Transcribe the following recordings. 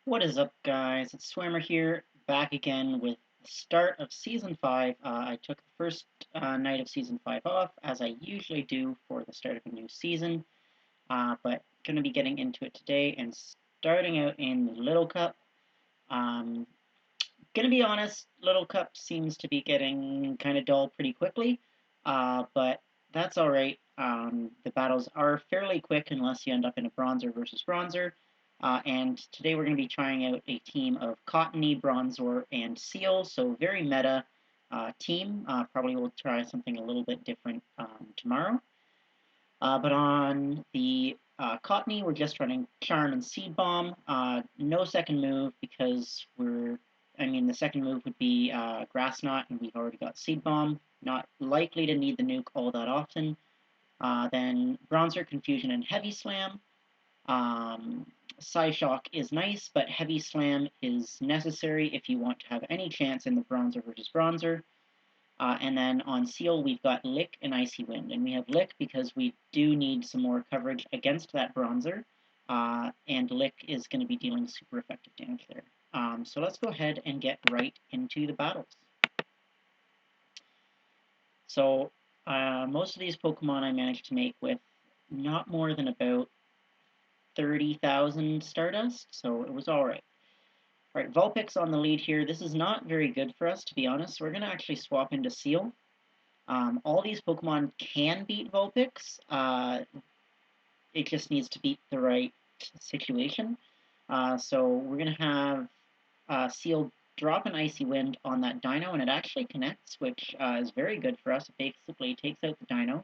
What is up, guys? It's Swimmer here, back again with the start of Season 5. I took the first night of Season 5 off, as I usually do for the start of a new season, but going to be getting into it today and starting out in the Little Cup. Um, going to be honest, Little Cup seems to be getting kind of dull pretty quickly, but that's alright. The battles are fairly quick unless you end up in a Bronzor versus Bronzor. And today we're going to be trying out a team of Cottonee, Bronzor, and Seel, so very meta team. Probably we'll try something a little bit different tomorrow. But on the Cottonee, we're just running Charm and Seed Bomb. No second move because the second move would be Grass Knot, and we've already got Seed Bomb. Not likely to need the nuke all that often. Then Bronzer, Confusion, and Heavy Slam. Psyshock is nice, but Heavy Slam is necessary if you want to have any chance in the Bronzer versus Bronzer. And then on Seel, we've got Lick and Icy Wind. And we have Lick because we do need some more coverage against that Bronzer. And Lick is going to be dealing super effective damage there. So let's go ahead and get right into the battles. So most of these Pokemon I managed to make with not more than about 30,000 Stardust, so it was alright. Alright, Vulpix on the lead here. This is not very good for us, to be honest. So we're going to actually swap into Seel. All these Pokemon can beat Vulpix. It just needs to beat the right situation. So we're going to have Seel drop an Icy Wind on that Dino, and it actually connects, which is very good for us. It basically takes out the Dino,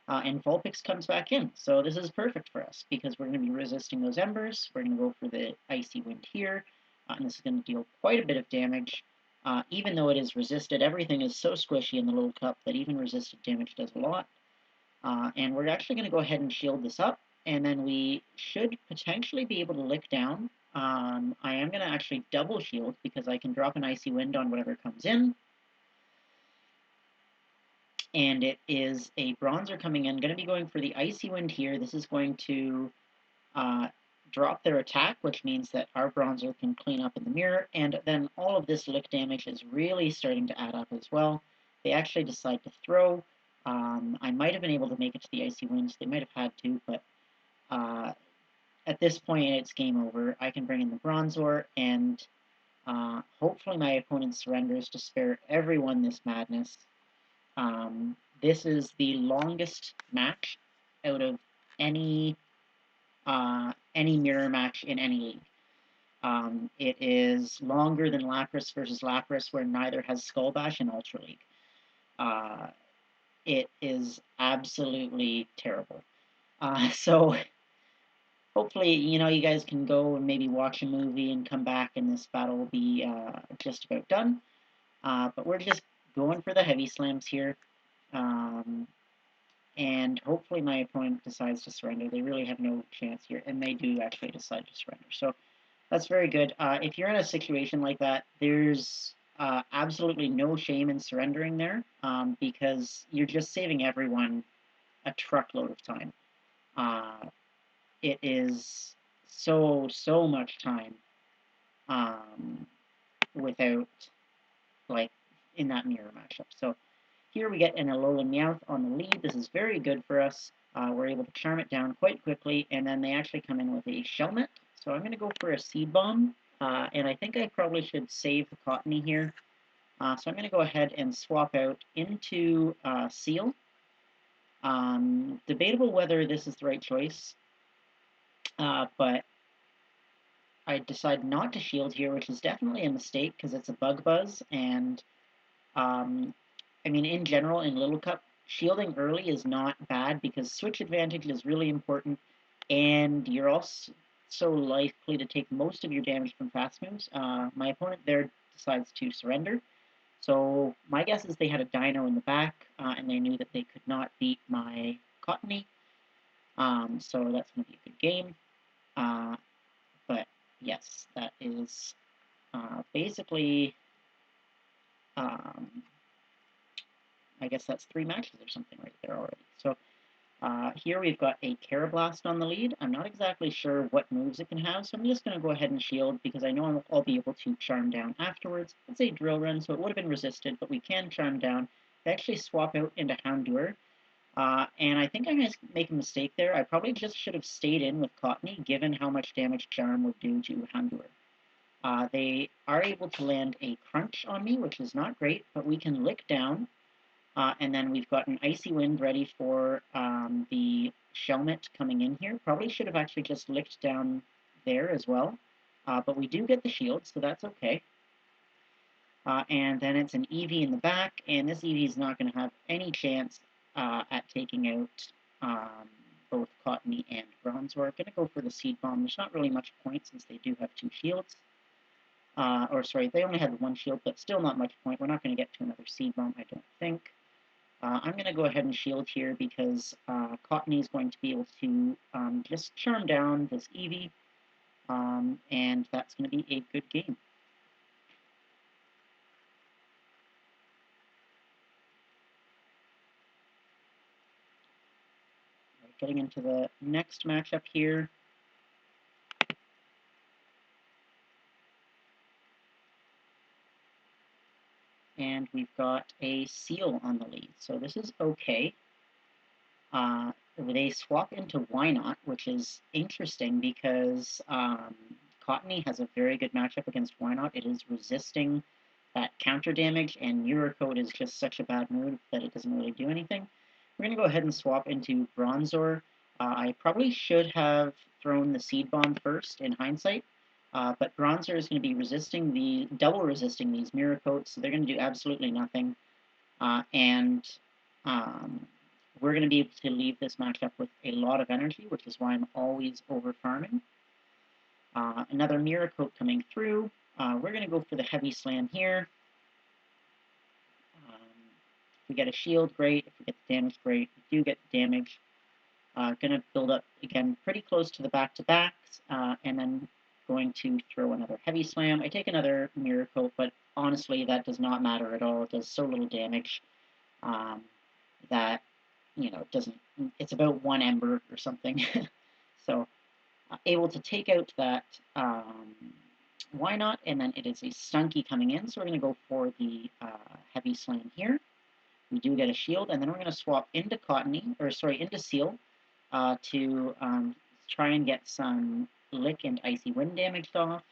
and Vulpix comes back in. So this is perfect for us, because we're going to be resisting those Embers. We're going to go for the Icy Wind here, and this is going to deal quite a bit of damage. Even though it is resisted, everything is so squishy in the little cup that even resisted damage does a lot. And we're actually going to go ahead and shield this up, and then we should potentially be able to lick down. I am going to actually double shield because I can drop an Icy Wind on whatever comes in. And it is a Bronzer coming in. Going to be going for the Icy Wind here. This is going to drop their attack, which means that our Bronzer can clean up in the mirror, and then all of this lick damage is really starting to add up as well. They actually decide to throw. I might have been able to make it to the Icy Winds. They might have had to, but at this point it's game over. I can bring in the Bronzor, and hopefully my opponent surrenders to spare everyone this madness. This is the longest match out of any mirror match in any league. It is longer than Lapras versus Lapras, where neither has Skull Bash in Ultra League. It is absolutely terrible. So hopefully, you guys can go and maybe watch a movie and come back, and this battle will be just about done. But we're just going for the heavy slams here. And hopefully my opponent decides to surrender. They really have no chance here, and they do actually decide to surrender. So that's very good. If you're in a situation like that, there's absolutely no shame in surrendering there, because you're just saving everyone a truckload of time. It is so much time without, like, in that mirror matchup. So here we get an Alolan Meowth on the lead. This is very good for us. We're able to charm it down quite quickly, and then they actually come in with a Shelmet. So I'm going to go for a Seed Bomb, and I think I probably should save the Cottonee here. So I'm going to go ahead and swap out into Seel. Debatable whether this is the right choice, but I decide not to shield here, which is definitely a mistake because it's a Bug Buzz, and in general, in Little Cup, shielding early is not bad because switch advantage is really important, and you're also so likely to take most of your damage from fast moves. My opponent there decides to surrender, so my guess is they had a Dino in the back, and they knew that they could not beat my Cottonee, so that's going to be a good game. But yes, that is basically... I guess that's 3 matches or something right there already. So Here we've got a Carablast on the lead. I'm not exactly sure what moves it can have, so I'm just going to go ahead and shield because I know I'll be able to charm down afterwards. It's a Drill Run, so it would have been resisted, but we can charm down. They actually swap out into Houndour, and I think I'm going to make a mistake there. I probably just should have stayed in with Cottonee, given how much damage Charm would do to Houndour. They are able to land a Crunch on me, which is not great, but we can Lick Down, and then we've got an Icy Wind ready for the Shelmet coming in here. Probably should have actually just licked down there as well, but we do get the shield, so that's okay. And then it's an Eevee in the back, and this Eevee is not going to have any chance at taking out both Cottonee and Bronzor. Going to go for the Seed Bomb. There's not really much point since they do have two shields. Or sorry, they only had one shield, but still not much point. We're not going to get to another Seed Bomb, I don't think. I'm going to go ahead and shield here because Cottonee is going to be able to just charm down this Eevee, and that's going to be a good game. Getting into the next matchup here. And we've got a Seel on the lead, so this is okay. They swap into Why Not, which is interesting because Cottonee has a very good matchup against Why Not. It is resisting that counter damage, and Mirror Coat is just such a bad move that it doesn't really do anything. We're going to go ahead and swap into Bronzor. I probably should have thrown the Seed Bomb first in hindsight, but Bronzor is going to be double resisting these Mirror Coats, so they're going to do absolutely nothing. And we're going to be able to leave this matchup with a lot of energy, which is why I'm always over farming. Another Mirror Coat coming through. We're going to go for the Heavy Slam here. If we get a shield, great. If we get the damage, great. We do get the damage. Going to build up, again, pretty close to the back-to-backs, and then going to throw another Heavy Slam. I take another Mirror Coat, but honestly, that does not matter at all. It does so little damage that, you know, it's about one Ember or something. So, able to take out that Why Not, and then it is a Stunky coming in, so we're going to go for the Heavy Slam here. We do get a shield, and then we're going to swap into into Seel to try and get some Lick and Icy Wind damage off.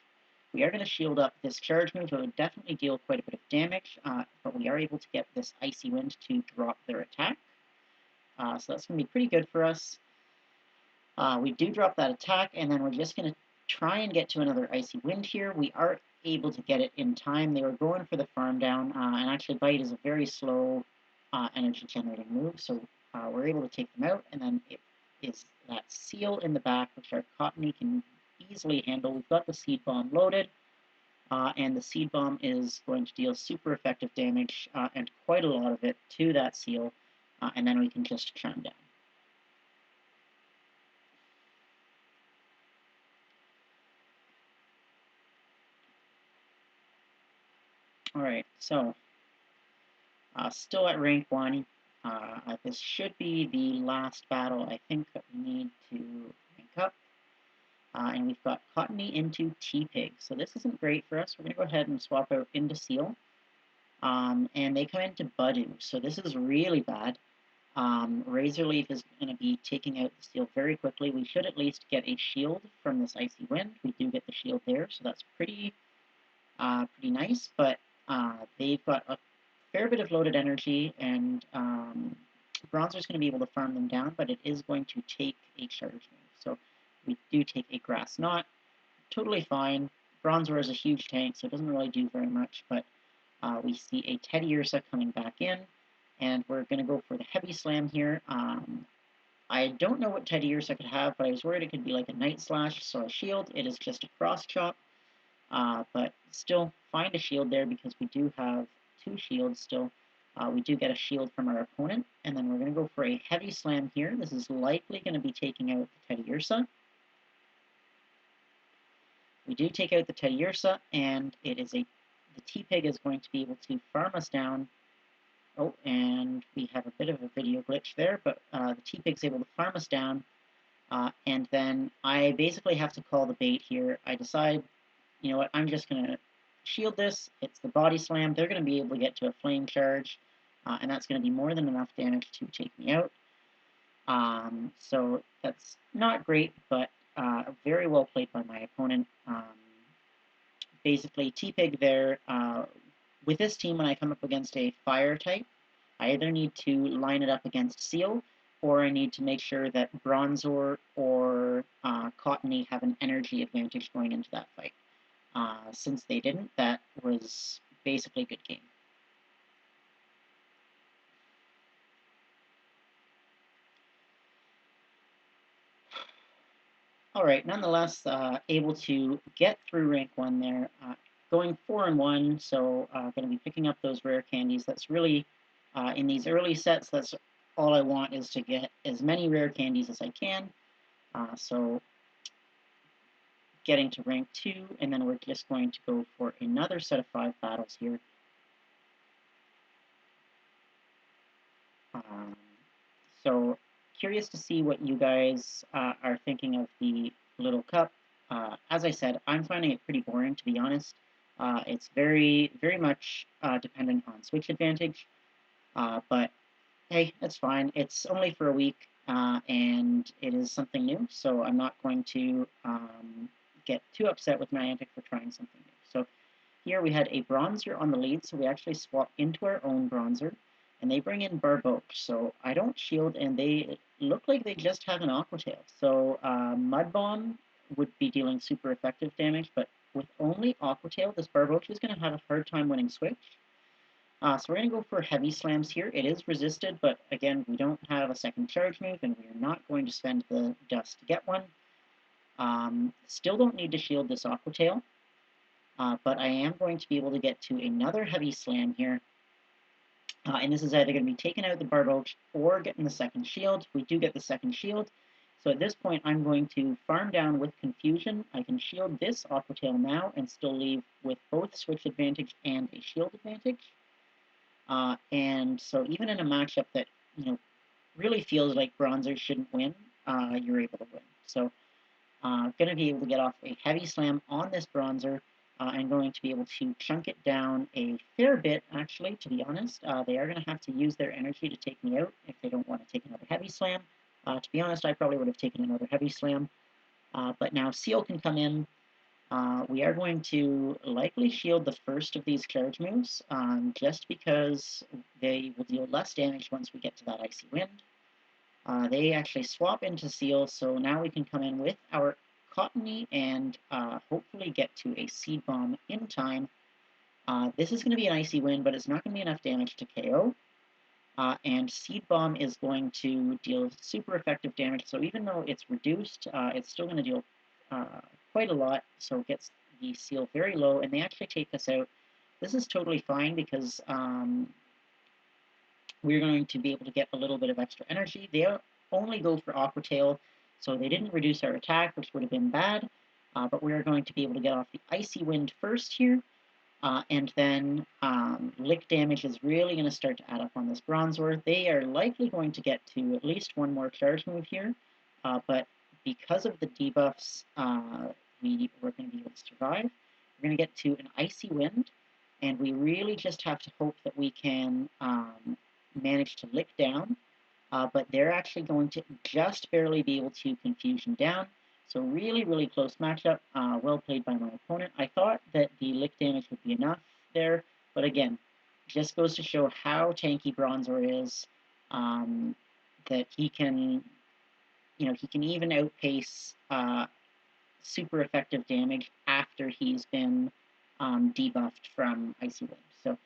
We are going to shield up this charge move, so it would definitely deal quite a bit of damage, but we are able to get this Icy Wind to drop their attack. So that's going to be pretty good for us. We do drop that attack, and then we're just going to try and get to another Icy Wind here. We are able to get it in time. They were going for the farm down, and actually Bite is a very slow energy generating move, so we're able to take them out, and then it is that Seel in the back, which our Cottonee can easily handle. We've got the Seed Bomb loaded, and the Seed Bomb is going to deal super effective damage, and quite a lot of it, to that Seel, and then we can just charm down. Alright, so still at rank 1. This should be the last battle I think that we need to rank up. And we've got Cottonee into T-Pig. So this isn't great for us. We're going to go ahead and swap out into Seel. And they come into Budu. So this is really bad. Razor Leaf is going to be taking out the Seel very quickly. We should at least get a shield from this Icy Wind. We do get the shield there, so that's pretty nice. But they've got a fair bit of loaded energy, and Bronzor's going to be able to farm them down, but it is going to take a charge move. So we do take a Grass Knot. Totally fine. Bronzor is a huge tank, so it doesn't really do very much, but we see a Teddiursa coming back in, and we're going to go for the Heavy Slam here. I don't know what Teddiursa could have, but I was worried it could be like a Night Slash, so a shield. It is just a Cross Chop. But still, find a shield there because we do have 2 shields still. We do get a shield from our opponent, and then we're going to go for a Heavy Slam here. This is likely going to be taking out the Teddiursa. We do take out the Teddiursa, and the T-Pig is going to be able to farm us down Oh, and we have a bit of a video glitch there, but the T-Pig's able to farm us down, and then I basically have to call the bait here. I decide, you know what, I'm just going to shield this. It's the body slam. They're going to be able to get to a flame charge, and that's going to be more than enough damage to take me out. So that's not great, but very well played by my opponent. Basically, T-Pig there, with this team, when I come up against a fire type, I either need to line it up against Seel, or I need to make sure that Bronzor or Cottonee have an energy advantage going into that fight. Since they didn't, that was basically a good game. All right, nonetheless, able to get through rank 1 there. Going 4-1, so going to be picking up those rare candies. That's really, in these early sets, that's all I want is to get as many rare candies as I can. So getting to rank 2, and then we're just going to go for another set of 5 battles here. Um, so curious to see what you guys are thinking of the little cup. As I said, I'm finding it pretty boring, to be honest. It's very, very much dependent on switch advantage, but hey, it's fine. It's only for a week, and it is something new, so I'm not going to get too upset with Niantic for trying something new. So here we had a Bronzor on the lead, so we actually swap into our own Bronzor, and they bring in Barboach. So I don't shield, and they look like they just have an Aqua Tail. So Mud Bomb would be dealing super effective damage, but with only Aqua Tail, this Barboach is going to have a hard time winning Switch. So we're going to go for Heavy Slams here. It is resisted, but again, we don't have a second charge move, and we are not going to spend the dust to get one. Still don't need to shield this Aqua Tail. But I am going to be able to get to another Heavy Slam here. And this is either going to be taking out the Barboach or getting the second shield. We do get the second shield. So at this point, I'm going to farm down with Confusion. I can shield this Aqua Tail now and still leave with both Switch advantage and a shield advantage. And so even in a matchup that, you know, really feels like Bronzor shouldn't win, you're able to win. So going to be able to get off a Heavy Slam on this Bronzor, and going to be able to chunk it down a fair bit, actually, to be honest. They are going to have to use their energy to take me out if they don't want to take another Heavy Slam. To be honest, I probably would have taken another Heavy Slam. But now Seel can come in. We are going to likely shield the first of these charge moves, just because they will deal less damage once we get to that Icy Wind. They actually swap into Seel, so now we can come in with our Cottonee and hopefully get to a Seed Bomb in time. This is going to be an Icy Wind, but it's not going to be enough damage to KO. And Seed Bomb is going to deal super effective damage, so even though it's reduced, it's still going to deal quite a lot, so it gets the Seel very low, and they actually take us out. This is totally fine because we're going to be able to get a little bit of extra energy. They only go for Aqua Tail, so they didn't reduce our attack, which would have been bad, but we are going to be able to get off the Icy Wind first here, and then Lick damage is really going to start to add up on this Bronzor. They are likely going to get to at least one more charge move here, but because of the debuffs, we're going to be able to survive. We're going to get to an Icy Wind, and we really just have to hope that we can manage to lick down, but they're actually going to just barely be able to Confusion down. So really, really close matchup. Well played by my opponent. I thought that the lick damage would be enough there, but again, just goes to show how tanky Bronzor is. That he can, he can even outpace super effective damage after he's been debuffed from Icy Wind. So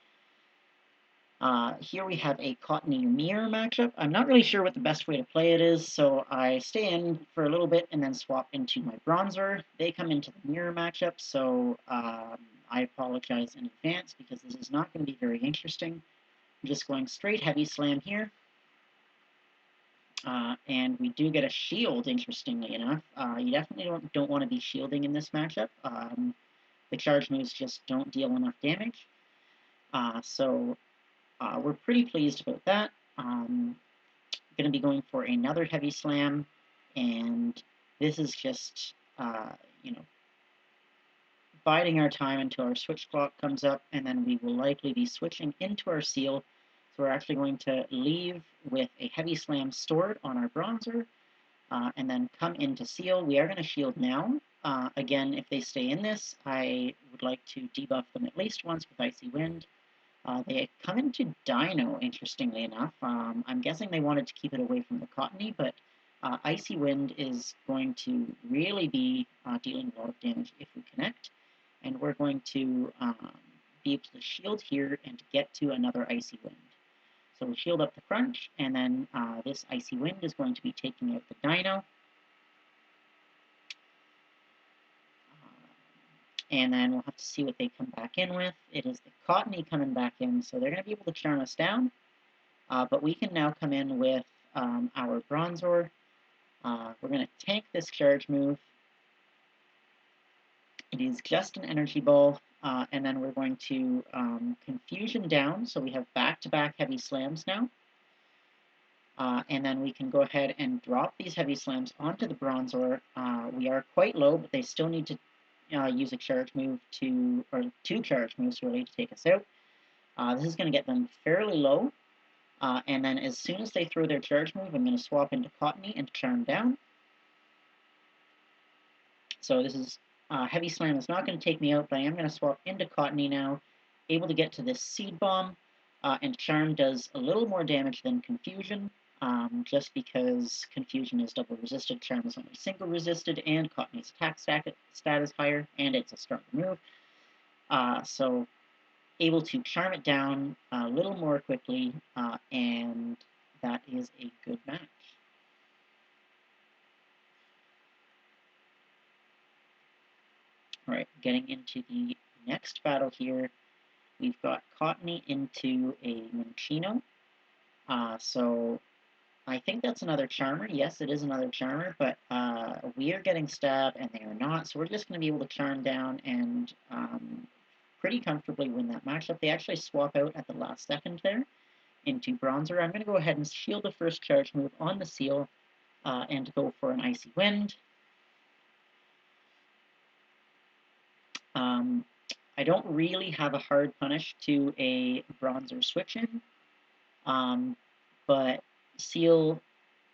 here we have a Cottonee mirror matchup. I'm not really sure what the best way to play it is, so I stay in for a little bit and then swap into my Bronzor. They come into the mirror matchup, so I apologize in advance because this is not going to be very interesting. I'm just going straight Heavy Slam here. And we do get a shield, interestingly enough. You definitely don't want to be shielding in this matchup. The charge moves just don't deal enough damage. So we're pretty pleased about that. Going to be going for another heavy slam, and this is just, you know, biding our time until our switch clock comes up, and then we will likely be switching into our Seel. So we're actually going to leave with a heavy slam stored on our Bronzor, and then come into Seel. We are going to shield now. Again, if they stay in this, I would like to debuff them at least once with Icy Wind. They come into Dino, interestingly enough. I'm guessing they wanted to keep it away from the Cottonee, but Icy Wind is going to really be dealing a lot of damage if we connect. And we're going to be able to shield here and get to another Icy Wind. So we'll shield up the Crunch, and then this Icy Wind is going to be taking out the Dino. And then we'll have to see what they come back in with. It is the Cottonee coming back in, so they're going to be able to charm us down. But we can now come in with our Bronzor. We're going to tank this charge move. It is just an energy ball, and then we're going to Confusion down, so we have back-to-back heavy slams now. And then we can go ahead and drop these heavy slams onto the Bronzor. We are quite low, but they still need to use a charge move or two charge moves really to take us out. This is going to get them fairly low. And then as soon as they throw their charge move, I'm going to swap into Cottonee and charm down. So this is Heavy Slam is not going to take me out, but I am going to swap into Cottonee now, able to get to this Seed Bomb, and Charm does a little more damage than Confusion, just because Confusion is double resisted, Charm is only single resisted, and Cottonee's attack stat is higher, and it's a stronger move. So able to charm it down a little more quickly, and that is a good match. All right, getting into the next battle here, we've got Cottonee into a Minccino. So I think that's another Charmer. Yes, it is another Charmer, but we are getting stabbed and they are not, so we're just going to be able to charm down and pretty comfortably win that matchup. They actually swap out at the last second there into Bronzor. I'm going to go ahead and shield the first charge move on the Seel and go for an Icy Wind. I don't really have a hard punish to a Bronzor switch-in, but Seel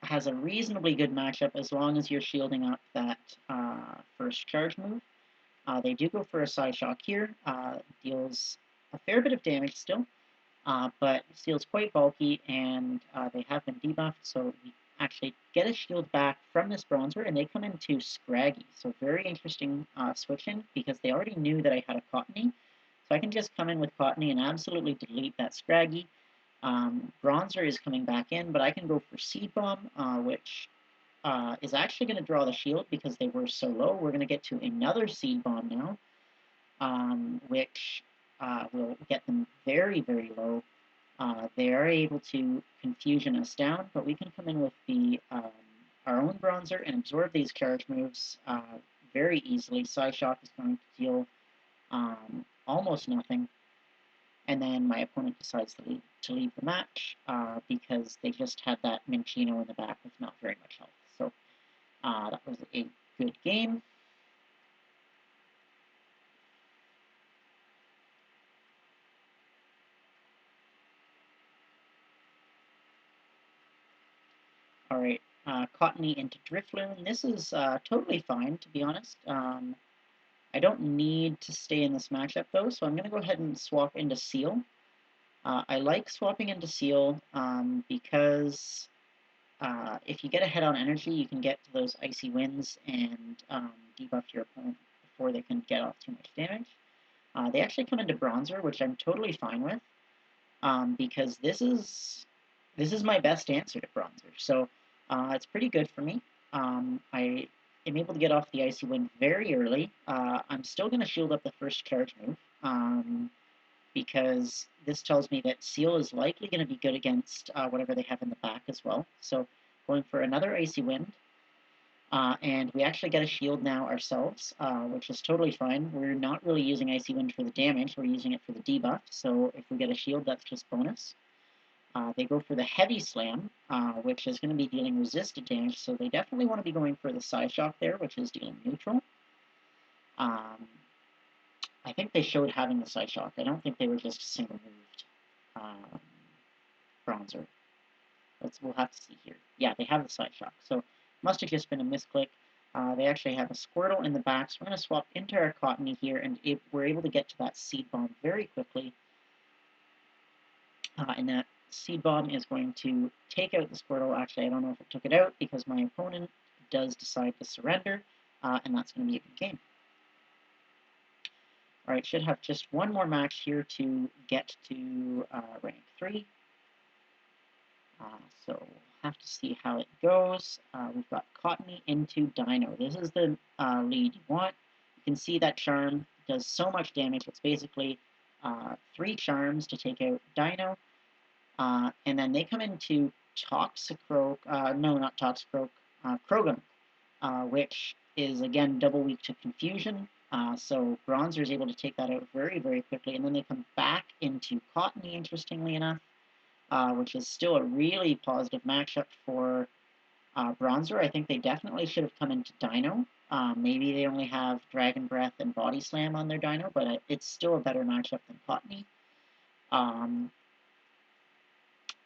has a reasonably good matchup as long as you're shielding up that first charge move. They do go for a Psy Shock here, deals a fair bit of damage still, but Seel's quite bulky, and they have been debuffed, so we actually get a shield back from this Bronzor, and they come into Scraggy. So very interesting switch-in, because they already knew that I had a Cottonee, so I can just come in with Cottonee and absolutely delete that Scraggy. Bronzor is coming back in, but I can go for Seed Bomb, which is actually going to draw the shield because they were so low. We're going to get to another Seed Bomb now, which will get them very, very low. They are able to Confusion us down, but we can come in with our own Bronzor and absorb these charge moves very easily. Psy Shock is going to deal almost nothing, and then my opponent decides to leave the match because they just had that Minccino in the back with not very much health. So that was a good game. All right, Cottonee into Drifloon. This is totally fine, to be honest. I don't need to stay in this matchup, though, so I'm going to go ahead and swap into Seel. I like swapping into Seel because if you get ahead on energy, you can get to those Icy Winds and debuff your opponent before they can get off too much damage. They actually come into Bronzor, which I'm totally fine with, because this is my best answer to Bronzor. So it's pretty good for me. I am able to get off the Icy Wind very early. I'm still going to shield up the first charge move, because this tells me that Seel is likely going to be good against whatever they have in the back as well. So going for another Icy Wind, and we actually get a shield now ourselves, which is totally fine. We're not really using Icy Wind for the damage, we're using it for the debuff, so if we get a shield, that's just bonus. They go for the Heavy Slam, which is going to be dealing resisted damage, so they definitely want to be going for the Psy Shock there, which is dealing neutral. I think they showed having the Psy Shock. I don't think they were just single moved Bronzor. We'll have to see here. Yeah, they have the Psy Shock, so must have just been a misclick. They actually have a Squirtle in the back, so we're going to swap into our Cottonee here, and we're able to get to that Seed Bomb very quickly. And that Seed Bomb is going to take out the Squirtle. Actually, I don't know if it took it out because my opponent does decide to surrender, and that's going to be a good game. All right, should have just one more match here to get to rank 3. So we'll have to see how it goes. We've got Cottonee into Dino. This is the lead you want. You can see that Charm does so much damage. It's basically 3 Charms to take out Dino. And then they come into Toxicroak, no, not Toxicroak, Krogum, which is, again, double weak to Confusion. So Bronzor is able to take that out very, very quickly. And then they come back into Cottonee, interestingly enough, which is still a really positive matchup for Bronzor. I think they definitely should have come into Dino. Maybe they only have Dragon Breath and Body Slam on their Dino, but it's still a better matchup than Cottonee.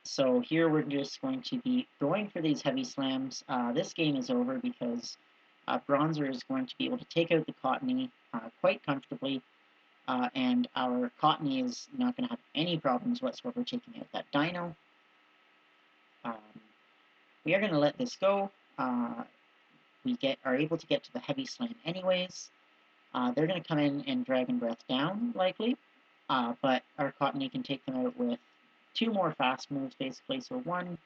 So here we're just going to be going for these heavy slams. This game is over because Bronzor is going to be able to take out the Cottonee quite comfortably, and our Cottonee is not going to have any problems whatsoever taking out that Dino. We are going to let this go. We are able to get to the heavy slam anyways. They're going to come in and Dragon Breath down, likely, but our Cottonee can take them out with 2 more fast moves, basically. So 1,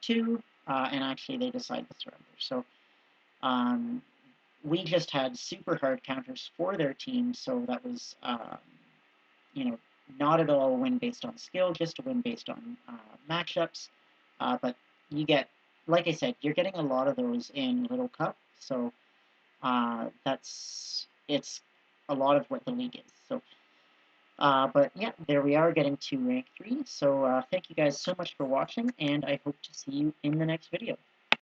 2, and actually they decide to surrender. So we just had super hard counters for their team, so that was, not at all a win based on skill, just a win based on matchups. But you get, like I said, you're getting a lot of those in Little Cup, so it's a lot of what the league is. So, but yeah, there we are, getting to rank 3. So thank you guys so much for watching, and I hope to see you in the next video.